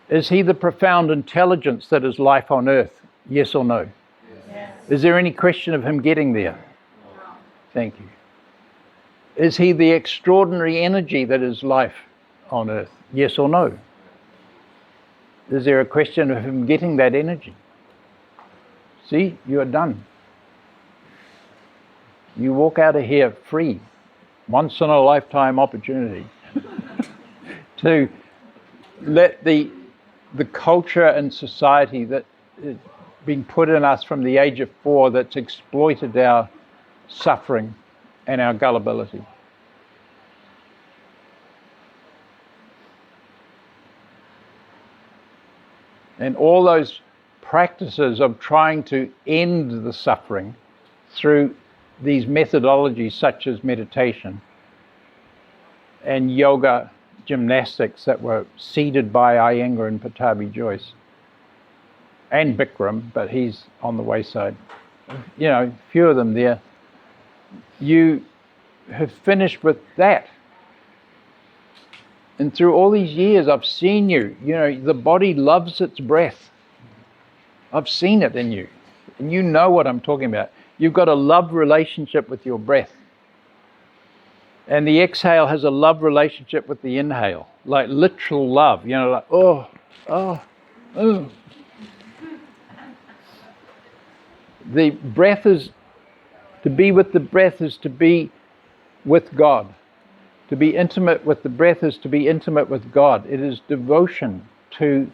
Is he the profound intelligence that is life on earth? Yes or no? Yes. Is there any question of him getting there? No. Thank you. Is he the extraordinary energy that is life on earth? Yes or no? Is there a question of him getting that energy? See, you are done. You walk out of here free, once in a lifetime opportunity to let the culture and society that is being put in us from the age of 4 that's exploited our suffering and our gullibility. And all those practices of trying to end the suffering through these methodologies such as meditation and yoga gymnastics that were seeded by Iyengar and Pattabhi Jois and Bikram, but he's on the wayside. A few of them there. You have finished with that. And through all these years, I've seen you. The body loves its breath. I've seen it in you. And you know what I'm talking about. You've got a love relationship with your breath. And the exhale has a love relationship with the inhale. Like literal love. Like, oh. The breath is, to be with the breath is to be with God. To be intimate with the breath is to be intimate with God. It is devotion to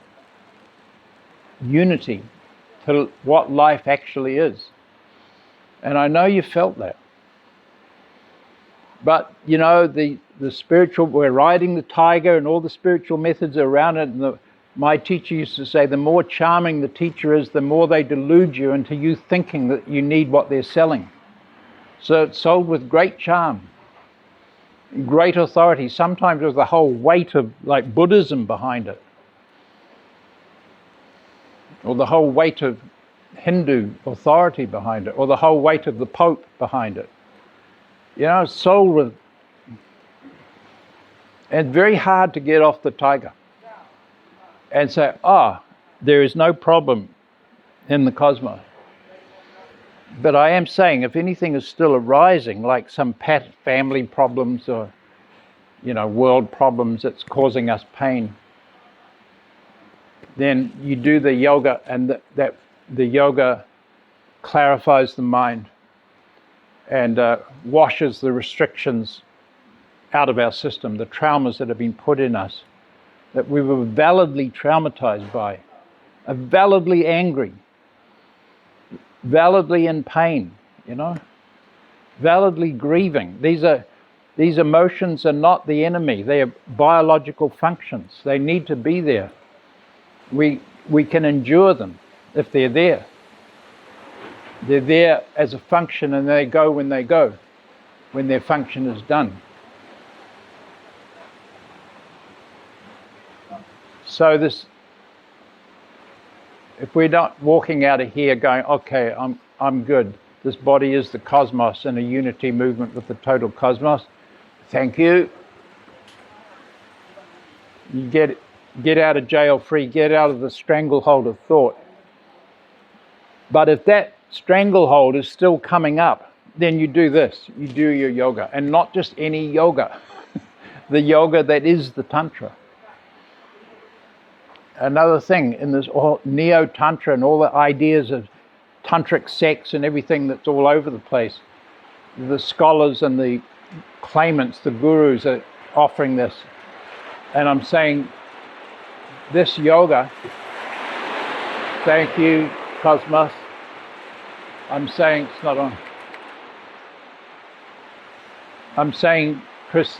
unity, to what life actually is. And I know you felt that. But, the spiritual, we're riding the tiger and all the spiritual methods around it. And my teacher used to say, the more charming the teacher is, the more they delude you into you thinking that you need what they're selling. So it's sold with great charm, great authority, sometimes with the whole weight of like Buddhism behind it, or the whole weight of Hindu authority behind it, or the whole weight of the Pope behind it. Sold with And it's very hard to get off the tiger and say, there is no problem in the cosmos. But I am saying, if anything is still arising, like some family problems or, world problems that's causing us pain, then you do the yoga, and the yoga clarifies the mind and washes the restrictions out of our system, the traumas that have been put in us, that we were validly traumatized by, are validly angry, validly in pain, validly grieving. These emotions are not the enemy. They are biological functions. They need to be there. We can endure them if they're there. They're there as a function, and they go, when their function is done. So if we're not walking out of here going, okay, I'm good. This body is the cosmos in a unity movement with the total cosmos. Thank you. You get out of jail free, get out of the stranglehold of thought. But if that stranglehold is still coming up, then you do this. You do your yoga, and not just any yoga. The yoga that is the Tantra. Another thing in this neo-tantra and all the ideas of tantric sex and everything that's all over the place, the scholars and the claimants, the gurus are offering this. And I'm saying this yoga, thank you, Cosmos. I'm saying, it's not on. I'm saying, Chris,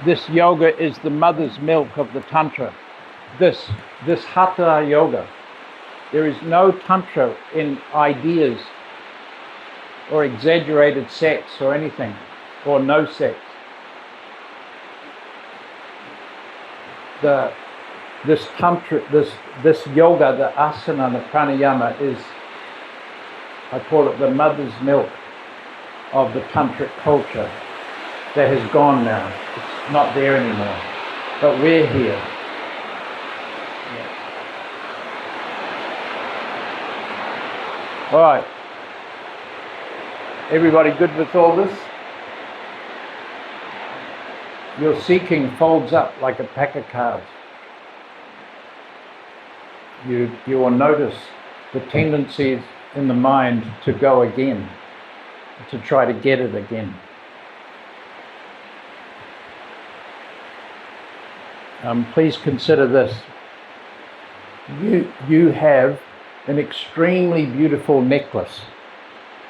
this yoga is the mother's milk of the Tantra. This Hatha yoga. There is no Tantra in ideas or exaggerated sex or anything, or no sex. This Tantra, this yoga, the asana, the pranayama is, I call it the mother's milk of the tantric culture that has gone now. It's not there anymore. But we're here. Yeah. All right. Everybody good with all this? Your seeking folds up like a pack of cards. You will notice the tendencies in the mind to go again, to try to get it again. Please consider this. You have an extremely beautiful necklace.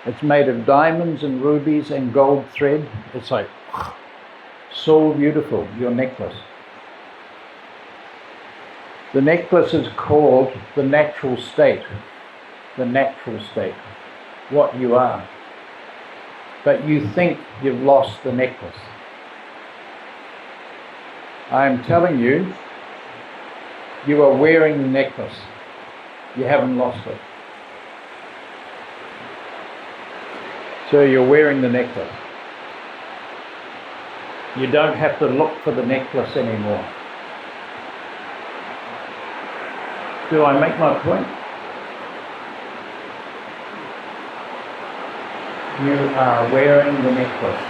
It's made of diamonds and rubies and gold thread. It's like so beautiful, your necklace. The necklace is called the natural state. The natural state, what you are. But you think you've lost the necklace. I am telling you, you are wearing the necklace. You haven't lost it. So you're wearing the necklace. You don't have to look for the necklace anymore. Do I make my point? You are wearing the necklace.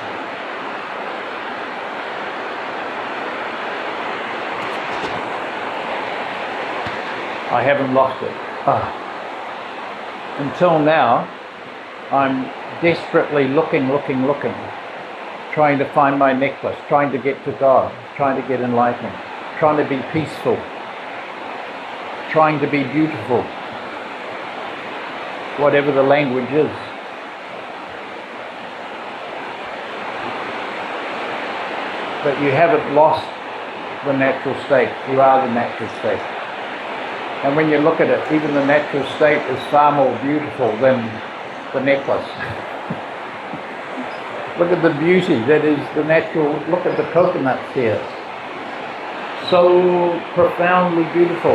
I haven't lost it. Until now, I'm desperately looking, trying to find my necklace, trying to get to God, trying to get enlightened, trying to be peaceful, trying to be beautiful, whatever the language is. But you haven't lost the natural state. You are the natural state. And when you look at it, even the natural state is far more beautiful than the necklace. Look at the beauty that is the natural. Look at the coconuts here. So profoundly beautiful.